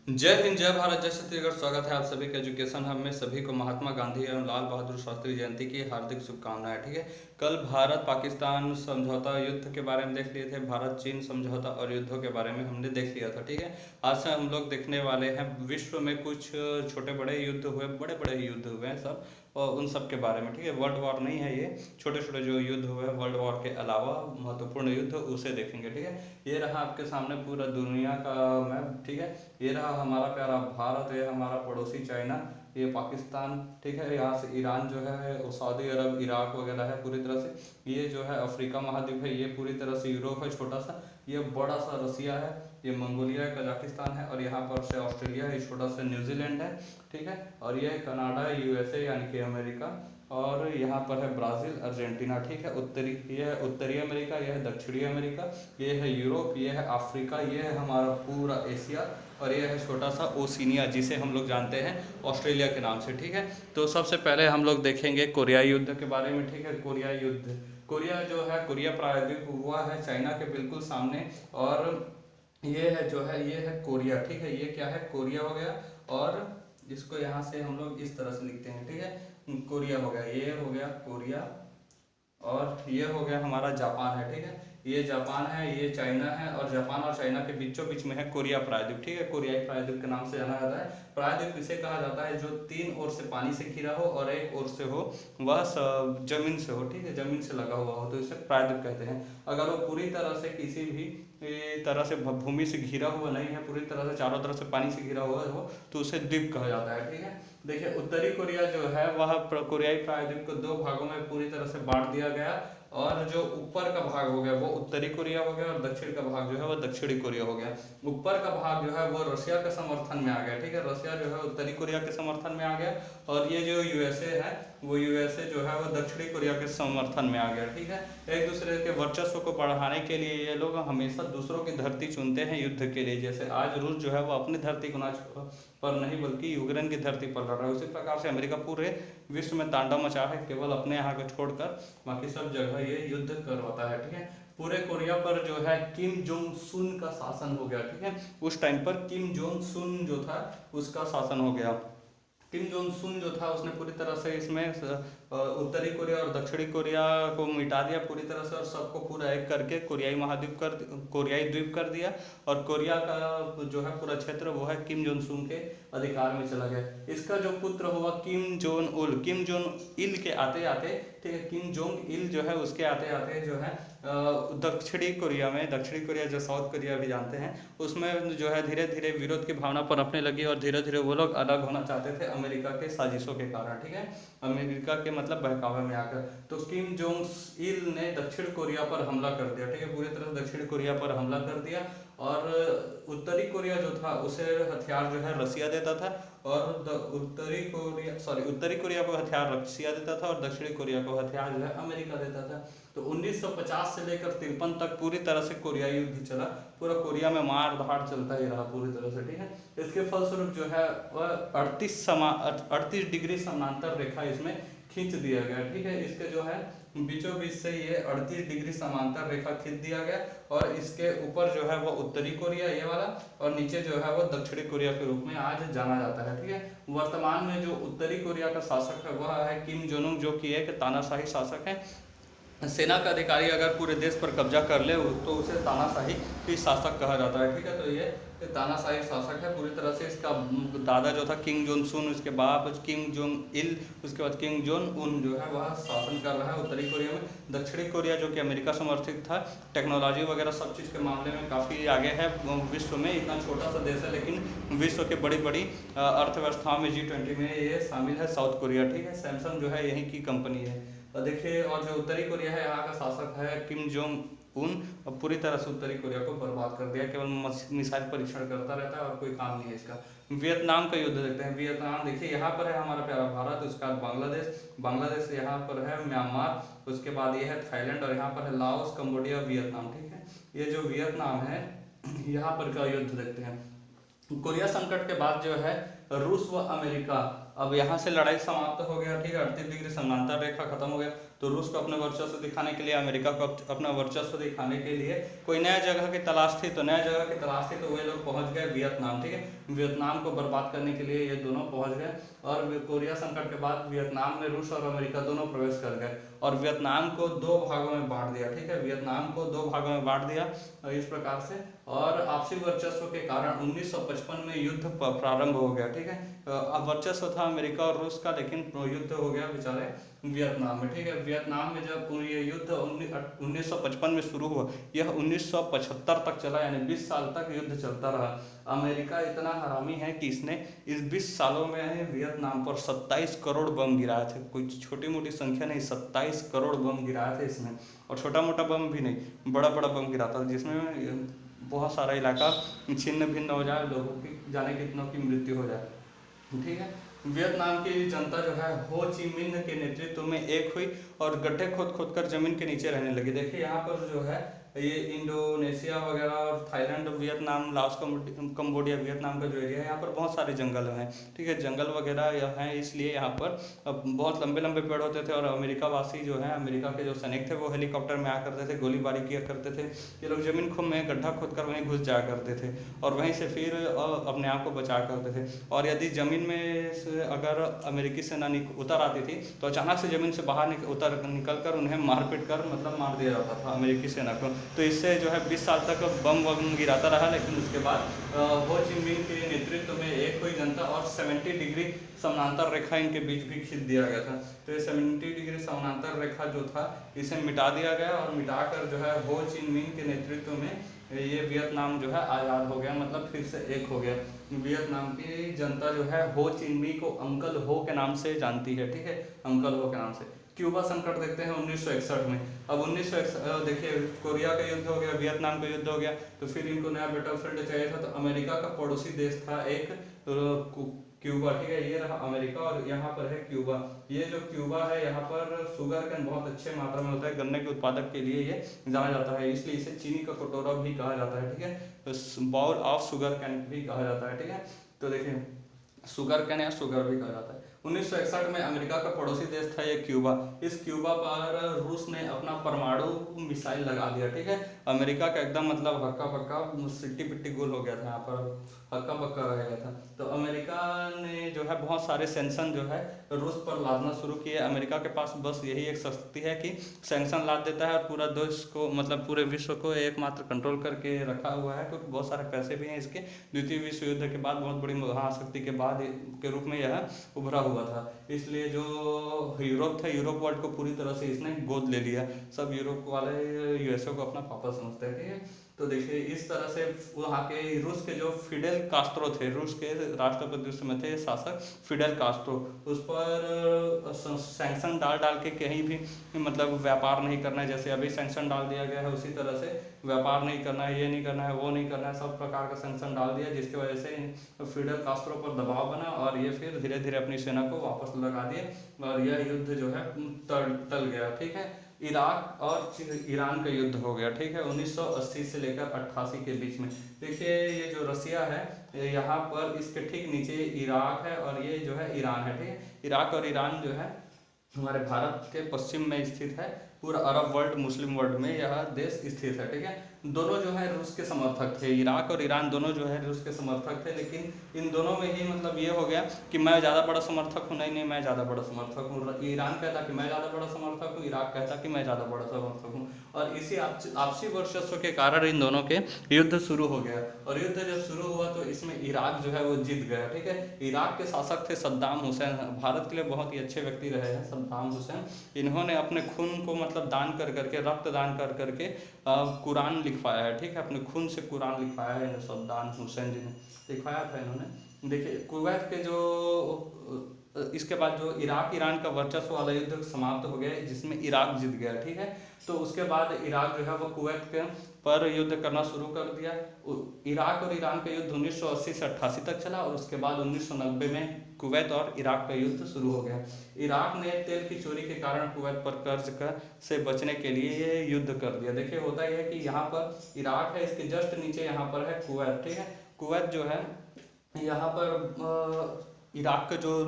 जय हिंद, जय भारत, जय छत्तीसगढ़। स्वागत है आप सभी के एजुकेशन हब में। सभी को महात्मा गांधी एवं लाल बहादुर शास्त्री जयंती की हार्दिक शुभकामनाएं। ठीक है, कल भारत पाकिस्तान समझौता युद्ध के बारे में देख लिए थे। भारत चीन समझौता और युद्धों के बारे में हमने देख लिया था। ठीक है, आज से हम लोग देखने वाले हैं विश्व में कुछ छोटे बड़े युद्ध हुए, बड़े बड़े युद्ध हुए हैं सब, और उन सब के बारे में। ठीक है, वर्ल्ड वॉर नहीं है ये, छोटे छोटे जो युद्ध हुए हैं वर्ल्ड वॉर के अलावा महत्वपूर्ण युद्ध, उसे देखेंगे। ठीक है, ये रहा आपके सामने पूरा दुनिया का मैप। ठीक है, ये रहा हमारा प्यारा भारत, ये हमारा पड़ोसी चाइना, ये पाकिस्तान। ठीक है, यहाँ से ईरान जो है, वो सऊदी अरब, इराक वगैरह है पूरी तरह से। ये जो है अफ्रीका महाद्वीप है, ये पूरी तरह से यूरोप है छोटा सा। ये बड़ा सा रसिया है, ये मंगोलिया है, कजाकिस्तान है, और यहाँ पर से ऑस्ट्रेलिया है, ये छोटा सा न्यूजीलैंड है। ठीक है, और ये कनाडा है, यूएसए यानी कि अमेरिका, और यहाँ पर है ब्राज़ील, अर्जेंटीना। ठीक है, ये है उत्तरी अमेरिका, यह है दक्षिणी अमेरिका, ये है यूरोप, ये है अफ्रीका, ये है हमारा पूरा एशिया, और ये है छोटा सा ओशिनिया, जिसे हम लोग जानते हैं ऑस्ट्रेलिया के नाम से। ठीक है, तो सबसे पहले हम लोग देखेंगे कोरियाई युद्ध के बारे में। ठीक है, कोरियाई युद्ध, कोरिया जो है, कोरिया प्रायद्वीप हुआ है चाइना के बिल्कुल सामने, और ये है जो है, ये है कोरिया। ठीक है, ये क्या है, कोरिया हो गया, और इसको यहाँ से हम लोग इस तरह से लिखते हैं। ठीक है, कोरिया हो गया, ये हो गया कोरिया, और ये हो गया हमारा जापान है। ठीक है, ये जापान है, ये चाइना है, और जापान और चाइना के बीचों बीच में है कोरिया प्रायद्वीप। ठीक है, कोरियाई प्रायद्वीप के नाम से जाना जाता है। प्रायद्वीप इसे कहा जाता है जो तीन ओर से पानी से घिरा हो और एक ओर से हो वह जमीन से हो। ठीक है, जमीन से लगा हुआ हो तो इसे प्रायद्वीप कहते हैं। अगर वो पूरी तरह से किसी भी तरह से भूमि से घिरा हुआ नहीं है, पूरी तरह से चारों तरफ से पानी से घिरा हुआ हो, तो उसे द्वीप कहा जाता है। ठीक है, देखिए उत्तरी कोरिया जो है वह कोरियाई प्रायद्वीप को दो भागों में पूरी तरह से बांट दिया गया, और जो ऊपर का भाग हो गया वो उत्तरी कोरिया हो गया, और दक्षिण का भाग जो है वो दक्षिणी कोरिया हो गया। ऊपर का भाग जो है वो रशिया के समर्थन में आ गया। ठीक है, रशिया जो है उत्तरी कोरिया के समर्थन में आ गया, और ये जो यूएसए है, वो यूएसए जो है वो दक्षिणी कोरिया के समर्थन में आ गया। ठीक है, एक दूसरे के वर्चस्व को बढ़ाने के लिए ये लोग हमेशा दूसरों की धरती चुनते हैं युद्ध के लिए। जैसे आज रूस जो है वो अपनी धरती को ना पर नहीं बल्कि यूक्रेन की धरती पर लड़ रहा है, उसी प्रकार से अमेरिका पूरे विश्व में तांडव मचा है, केवल अपने यहाँ को छोड़कर बाकी सब जगह ये युद्ध करवाता है। ठीक है, पूरे कोरिया पर जो है किम जोंग सुन का शासन हो गया। ठीक है, उस टाइम पर किम जोंग सुन जो था उसका शासन हो गया। किम जोंग सुन जो था उसने पूरी तरह से इसमें उत्तरी कोरिया और दक्षिणी कोरिया को मिटा दिया पूरी तरह से, और सबको पूरा एक करके कोरियाई द्वीप कर दिया, और कोरिया का जो है पूरा क्षेत्र वो है किम जोंग सुन के अधिकार में चला गया। इसका जो पुत्र हुआ किम जोंग इल के आते आते, ठीक है, किम जोंग इल जो है उसके आते आते जो है दक्षिणी कोरिया जो साउथ कोरिया भी जानते हैं, उसमें जो है धीरे धीरे विरोध की भावना पनपने लगी, और धीरे धीरे वो लोग अलग होना चाहते थे अमेरिका के साजिशों के कारण। ठीक है, अमेरिका के मतलब बहकावे में आकर, तो किम जोंग इल ने दक्षिण कोरिया पर हमला कर दिया। ठीक है, पूरी तरह दक्षिण कोरिया पर हमला कर दिया, और उत्तरी कोरिया जो था उसे हथियार जो है रसिया देता था, और उत्तरी कोरिया को हथियार रसिया देता था, और दक्षिणी कोरिया को हथियार जो है अमेरिका देता था। तो 1950 से लेकर 53 तक पूरी तरह से कोरियाई युद्ध चला। पूरा कोरिया में मार धाड़ चलता ही रहा पूरी तरह से। ठीक है, इसके फलस्वरूप जो है वह 38 डिग्री समांतर रेखा इसमें खींच दिया गया। ठीक है, इसके जो है बीचों बीच से ये 38 डिग्री समांतर रेखा खींच दिया गया, और इसके ऊपर जो है वो उत्तरी कोरिया ये वाला, और नीचे जो है वो दक्षिणी कोरिया के रूप में आज जाना जाता है। ठीक है, वर्तमान में जो उत्तरी कोरिया का शासक है वह है किम जोंग उन, जो कि एक तानाशाही शासक है। सेना का अधिकारी अगर पूरे देश पर कब्जा कर ले तो उसे तानाशाही ही शासक कहा जाता है। ठीक है, तो ये तानाशाही शासक है पूरी तरह से। इसका दादा जो था किम जोंग सुन, उसके बाप किम जोंग इल, उसके बाद किम जोंग उन जो है वह शासन कर रहा है उत्तरी कोरिया में। दक्षिणी कोरिया जो कि अमेरिका समर्थित था, टेक्नोलॉजी वगैरह सब चीज़ के मामले में काफ़ी आगे है विश्व में। इतना छोटा सा देश है लेकिन विश्व के बड़ी बड़ी अर्थव्यवस्थाओं में G20 में ये शामिल है साउथ कोरिया। ठीक है, सैमसंग जो है यहीं की कंपनी है। देखिए, और जो उत्तरी कोरिया है यहाँ का शासक है किम जोंग उन, और पूरी तरह से उत्तरी कोरिया को बर्बाद कर दिया, केवल मिसाइल परीक्षण करता रहता है और कोई काम नहीं है इसका। वियतनाम का युद्ध देखते हैं। वियतनाम देखिए, यहाँ पर है हमारा प्यारा भारत, उसके बाद बांग्लादेश यहाँ पर है म्यांमार, उसके बाद ये है थाईलैंड, और यहाँ पर है लाओस, कंबोडिया, वियतनाम। ठीक है, ये जो वियतनाम है यहाँ पर का युद्ध देखते हैं। कोरिया संकट के बाद जो है रूस व अमेरिका अब यहाँ से लड़ाई समाप्त हो गया, ठीक है, 38 डिग्री समानांतर रेखा खत्म हो गया। तो रूस को अपने वर्चस्व दिखाने के लिए, अमेरिका को अपना वर्चस्व दिखाने के लिए कोई नया जगह की तलाश थी, तो नया जगह की तलाश थी तो वे लोग पहुंच गए वियतनाम, ठीक है। वियतनाम को बर्बाद करने के लिए ये दोनों पहुंच गए, और कोरिया संकट के बाद वियतनाम में रूस और अमेरिका दोनों प्रवेश कर गए और वियतनाम को दो भागों में बांट दिया, ठीक है, वियतनाम को दो भागों में बांट दिया इस प्रकार से। और आपसी वर्चस्व के कारण 1955 में युद्ध प्रारंभ हो गया, ठीक है। अब वर्चस्व था अमेरिका और रूस का, लेकिन युद्ध हो गया बेचारे वियतनाम में, ठीक है। वियतनाम में जब ये युद्ध 1955 में शुरू हुआ, यह 1975 तक चला, यानी 20 साल तक युद्ध चलता रहा। अमेरिका इतना हरामी है कि इसने इस 20 सालों में वियतनाम पर 27 करोड़ बम गिराए थे। कोई छोटी मोटी संख्या नहीं, 27 करोड़ बम गिराए थे इसने, और छोटा मोटा बम भी नहीं, बड़ा बड़ा बम गिराता था, जिसमें बहुत सारा इलाका छिन्न भिन्न हो जाए, लोगों की जाने कितनों की मृत्यु हो जाए, ठीक है। वियतनाम की जनता जो है हो ची मिन्ह के नेतृत्व में एक हुई और गड्ढे खोद खोद कर जमीन के नीचे रहने लगी। देखिए यहाँ पर जो है ये इंडोनेशिया वगैरह और Thailand, Vietnam, Laos, Cambodia, Vietnam का जो एरिया है, यहाँ पर बहुत सारे जंगल हैं, ठीक है, जंगल वगैरह हैं, इसलिए यहाँ पर बहुत लंबे लंबे पेड़ होते थे। और अमेरिका वासी जो है, अमेरिका के जो सैनिक थे, वो हेलीकॉप्टर में आया करते थे, गोलीबारी किया करते थे। ये लोग जमीन खूब में गड्ढा खोद कर वहीं घुस जाया करते थे और वहीं से फिर अपने आप को बचा करते थे। और यदि जमीन में से अगर अमेरिकी सेना उतर आती थी तो अचानक से जमीन से बाहर निकल कर उन्हें मारपीट कर मतलब मार दिया जाता था अमेरिकी सेना को। तो इससे जो है 20 साल तक बम गिराता रहा, लेकिन उसके बाद हो ची मिन्ह के नेतृत्व में एक हुई जनता और 70 डिग्री समानांतर रेखा इनके बीच भी खींच दिया गया था। तो ये 70 डिग्री समानांतर रेखा जो था, इसे मिटा दिया गया और मिटाकर जो है हो ची मिन्ह के नेतृत्व में ये वियतनाम जो है आज़ाद हो गया, मतलब फिर से एक हो गया। वियतनाम की जनता जो है हो ची मिन्ह को अंकल हो के नाम से जानती है, ठीक है, अंकल हो के नाम से। क्यूबा संकट देखते हैं 1961 में। अब 1961 देखिए, कोरिया का युद्ध हो गया, वियतनाम का युद्ध हो गया, तो फिर इनको नया बैटलफील्ड चाहिए था। तो अमेरिका का पड़ोसी देश था एक क्यूबा, ठीक है, ये रहा अमेरिका और यहाँ पर है क्यूबा। ये जो क्यूबा है, यहाँ पर शुगर कैन बहुत अच्छे मात्रा में होता है, गन्ने के उत्पादक के लिए ये जाना जाता है, इसलिए इसे चीनी का कटोरा भी कहा जाता है, ठीक है, तो बाउल ऑफ शुगर कैन भी कहा जाता है, ठीक है। तो देखिए शुगर कैन या शुगर भी कहा जाता है। 1961 में अमेरिका का पड़ोसी देश था ये क्यूबा। इस क्यूबा पर रूस ने अपना परमाणु मिसाइल लगा दिया, ठीक है। अमेरिका का एकदम मतलब हक्का पक्का सिट्टी पिट्टी गोल हो गया था, यहाँ पर हक्का पक्का रह गया था। तो अमेरिका ने जो है बहुत सारे सैंक्शन जो है रूस पर लादना शुरू किए। अमेरिका के पास बस यही एक शक्ति है कि सैंक्शन लाद देता है और पूरा देश को मतलब पूरे विश्व को एकमात्र कंट्रोल करके रखा हुआ है, क्योंकि बहुत सारे पैसे भी हैं इसके। द्वितीय विश्व युद्ध के बाद बहुत बड़ी महाशक्ति के बाद के रूप में यह उभरा हुआ था, इसलिए जो यूरोप था, यूरोप वर्ल्ड को पूरी तरह से इसने गोद ले लिया। सब यूरोप वाले यूएसए को अपना पापा समझते हैं, ठीक है। तो देखिए इस तरह से वहाँ के रूस के जो फिडेल कास्ट्रो थे, रूस के राष्ट्रपति उस समय थे शासक फिडेल कास्ट्रो, उस पर सैंक्शन डाल डाल के कहीं भी मतलब व्यापार नहीं करना है, जैसे अभी सैंक्शन डाल दिया गया है उसी तरह से व्यापार नहीं करना है, ये नहीं करना है, वो नहीं करना है, सब प्रकार का सैंक्शन डाल दिया, जिसकी वजह से फिडेल कास्ट्रो पर दबाव बना और ये फिर धीरे धीरे अपनी सेना को वापस लगा दिए और यह युद्ध जो है टल गया, ठीक है। इराक और ईरान का युद्ध हो गया, ठीक है, 1980 से लेकर 88 के बीच में। देखिए ये जो रसिया है, यहाँ पर इसके ठीक नीचे इराक है और ये जो है ईरान है, ठीक है। इराक और ईरान जो है हमारे भारत के पश्चिम में स्थित है। पूरा अरब वर्ल्ड, मुस्लिम वर्ल्ड में यह देश स्थित है, ठीक है। दोनों जो है रूस के समर्थक थे, इराक और ईरान दोनों जो है रूस के समर्थक थे, लेकिन इन दोनों में ही मतलब ये हो गया कि मैं ज़्यादा बड़ा समर्थक हूँ, नहीं मैं ज़्यादा बड़ा समर्थक हूँ। ईरान कहता कि मैं ज़्यादा बड़ा समर्थक हूँ, इराक कहता कि मैं ज़्यादा बड़ा समर्थक हूँ, और इसी आपसी वर्चस्व के कारण इन दोनों के युद्ध शुरू हो गया। और युद्ध जब शुरू हुआ तो इसमें इराक जो है वो जीत गया, ठीक है। इराक के शासक थे सद्दाम हुसैन, भारत के लिए बहुत ही अच्छे व्यक्ति रहे हैं सद्दाम हुसैन। इन्होंने अपने खून को मतलब दान कर करके, रक्त दान कर करके कुरान लिखवाया है, ठीक है, अपने खून से कुरान लिखवाया है सद्दाम हुसैन जी ने लिखवाया था इन्होंने। देखिए कुवैत के जो इसके बाद जो इराक ईरान का वर्चस्व वाला युद्ध समाप्त हो गया, जिसमें इराक जीत गया, ठीक है। तो उसके बाद इराक जो है वो कुवैत के पर युद्ध करना शुरू कर दिया। इराक और ईरान का युद्ध 1980 से 88 तक चला और उसके बाद 1990 में कुवैत और इराक का युद्ध शुरू हो गया। इराक ने तेल की चोरी के कारण कुवैत पर कर्ज से बचने के लिए ये युद्ध कर दिया। देखिए होता यह है कि यहाँ पर इराक है, इसके जस्ट नीचे यहाँ पर है कुवैत, ठीक है। कुवैत जो है यहाँ पर इराक का जो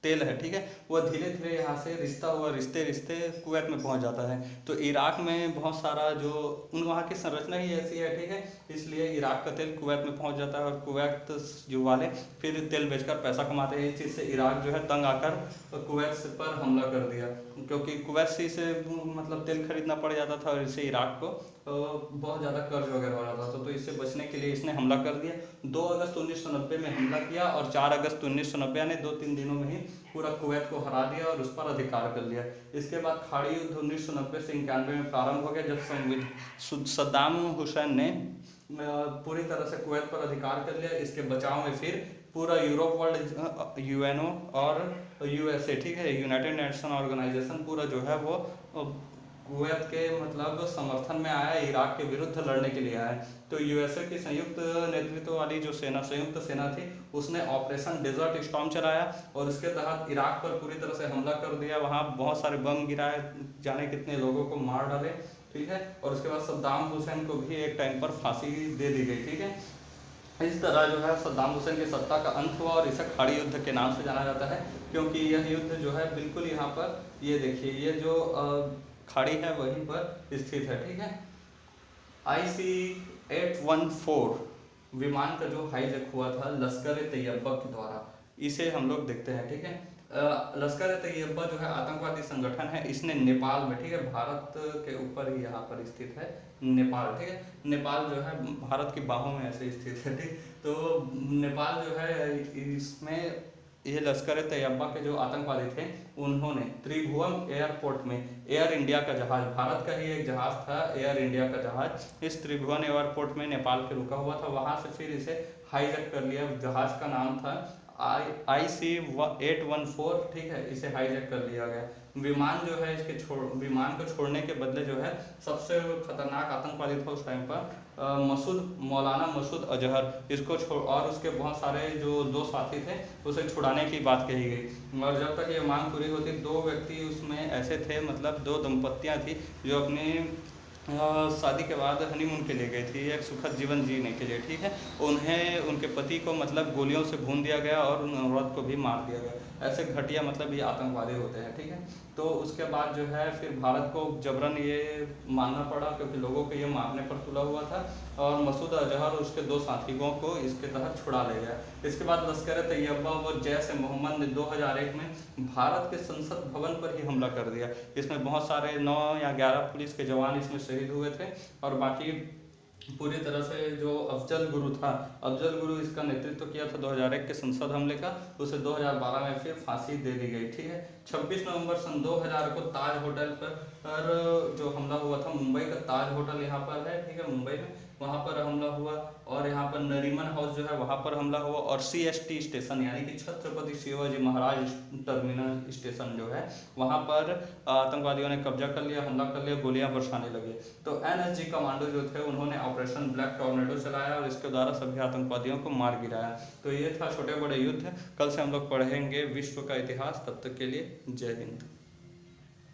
तेल है, ठीक है, वह धीरे धीरे यहाँ से रिश्ता हुआ रिश्ते रिश्ते कुवैत में पहुँच जाता है। तो इराक में बहुत सारा जो वहाँ की संरचना ही ऐसी है, ठीक है, इसलिए इराक का तेल कुवैत में पहुँच जाता है और कुवैत जो वाले फिर तेल बेचकर पैसा कमाते हैं। इस चीज़ से इराक जो है तंग आकर कुवैत पर हमला कर दिया, क्योंकि कुवैत से मतलब तेल खरीदना पड़ जाता था और इससे इराक को बहुत ज़्यादा कर्ज वगैरह हो जाता था। तो इससे बचने के लिए इसने हमला कर दिया। 2 अगस्त 1990 में हमला किया और 4 अगस्त 1990 यानी 2-3 दिनों में ही पूरा कुवैत को हरा दिया और उस पर अधिकार कर लिया। इसके बाद खाड़ी युद्ध 1990 से 91 में प्रारंभ हो गया, जब सद्दाम हुसैन ने पूरी तरह से कुवैत पर अधिकार कर लिया। इसके बचाव में फिर पूरा यूरोप वर्ल्ड, यूएनओ और यूएसए, ठीक है, यूनाइटेड नेशन ऑर्गेनाइजेशन पूरा जो है वो कुवैत के मतलब समर्थन में आया, इराक के विरुद्ध लड़ने के लिए आया। तो यूएसए की संयुक्त नेतृत्व वाली जो संयुक्त सेना थी, उसने ऑपरेशन डेजर्ट स्टॉर्म चलाया और उसके तहत इराक पर पूरी तरह से हमला कर दिया। वहाँ बहुत सारे बम गिराए, जाने कितने लोगों को मार डाले, ठीक है, और उसके बाद सद्दाम हुसैन को भी एक टाइम पर फांसी दे दी गई, ठीक है। इस तरह जो है सद्दाम हुसैन की सत्ता का अंत हुआ और इसे खाड़ी युद्ध के नाम से जाना जाता है, क्योंकि यह युद्ध जो है बिल्कुल यहाँ पर, ये देखिए, ये जो खाड़ी है वहीं पर स्थित है, ठीक है। IC-814 विमान का जो हाईजैक हुआ था लश्कर ए तैयबा के द्वारा, इसे हम लोग देखते हैं, ठीक है। लश्कर ए तैयबा जो है आतंकवादी संगठन है, इसने नेपाल में, ठीक है, भारत के ऊपर ही यहाँ पर स्थित है नेपाल, ठीक है। नेपाल जो है भारत की बाहों में ऐसे स्थित है, ठीक। तो नेपाल जो है, इसमें ये लश्कर ए तैयबा के जो आतंकवादी थे, उन्होंने त्रिभुवन एयरपोर्ट में एयर इंडिया का जहाज, भारत का ही एक जहाज था एयर इंडिया का जहाज, इस त्रिभुवन एयरपोर्ट में नेपाल के रुका हुआ था। वहां से फिर इसे हाईजैक कर लिया। जहाज का नाम था IC-814, ठीक है, इसे हाईजैक कर लिया गया। विमान जो है इसके विमान को छोड़ने के बदले जो है सबसे खतरनाक आतंकवादी था उस टाइम पर मौलाना मसूद अजहर, इसको और उसके बहुत सारे जो 2 साथी थे उसे छुड़ाने की बात कही गई। और जब तक ये मांग पूरी होती, 2 व्यक्ति उसमें ऐसे थे, मतलब 2 दंपतियां थी जो अपनी शादी के बाद हनीमून के लिए गई थी, एक सुखद जीवन जीने के लिए, ठीक है। उन्हें उनके पति को मतलब गोलियों से भून दिया गया और उन औरत को भी मार दिया गया। ऐसे घटिया मतलब ये आतंकवादी होते हैं, ठीक है। तो उसके बाद जो है फिर भारत को जबरन ये मानना पड़ा, क्योंकि लोगों को ये मारने पर तुला हुआ था, और मसूद अजहर और उसके 2 साथियों को इसके तहत छुड़ा ले गया। इसके बाद लश्कर ए तैयबा व जैश ए मोहम्मद ने 2001 में भारत के संसद भवन पर ही हमला कर दिया। इसमें बहुत सारे 9 या 11 पुलिस के जवान इसमें शहीद हुए थे, और बाकी पूरी तरह से जो अफजल गुरु था, अफजल गुरु इसका नेतृत्व किया था 2001 के संसद हमले का, उसे 2012 में फिर फांसी दे दी गई, ठीक है। 26 नवंबर सन 2000 को ताज होटल पर जो हमला हुआ था, मुंबई का ताज होटल यहाँ पर है, ठीक है, मुंबई में, वहाँ पर हमला हुआ। और यहाँ पर नरीमन हाउस जो है वहाँ पर हमला हुआ, और CST स्टेशन यानी कि छत्रपति शिवाजी महाराज टर्मिनल स्टेशन जो है वहाँ पर आतंकवादियों ने कब्जा कर लिया, हमला कर लिया, गोलियां बरसाने लगे। तो NSG कमांडो जो थे उन्होंने ऑपरेशन ब्लैक टॉर्नेडो चलाया और इसके द्वारा सभी आतंकवादियों को मार गिराया। तो ये था छोटे बड़े युद्ध। कल से हम लोग पढ़ेंगे विश्व का इतिहास। तब तक के लिए जय हिंद।